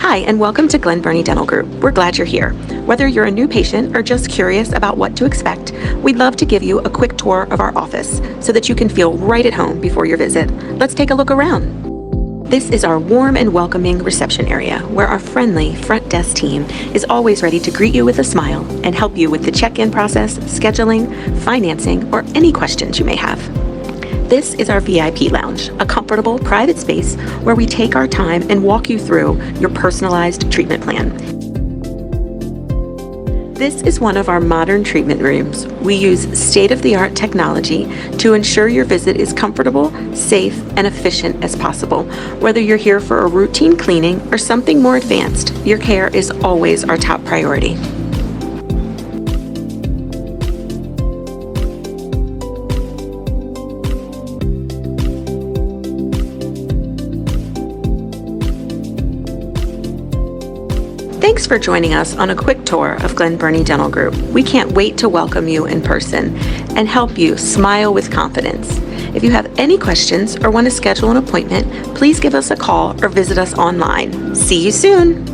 Hi, and welcome to Glen Burnie Dental Group. We're glad you're here. Whether you're a new patient or just curious about what to expect, we'd love to give you a quick tour of our office so that you can feel right at home before your visit. Let's take a look around. This is our warm and welcoming reception area where our friendly front desk team is always ready to greet you with a smile and help you with the check-in process, scheduling, financing, or any questions you may have. This is our VIP lounge, a comfortable private space where we take our time and walk you through your personalized treatment plan. This is one of our modern treatment rooms. We use state-of-the-art technology to ensure your visit is comfortable, safe, and efficient as possible. Whether you're here for a routine cleaning or something more advanced, your care is always our top priority. Thanks for joining us on a quick tour of Glen Burnie Dental Group. We can't wait to welcome you in person and help you smile with confidence. If you have any questions or want to schedule an appointment, please give us a call or visit us online. See you soon!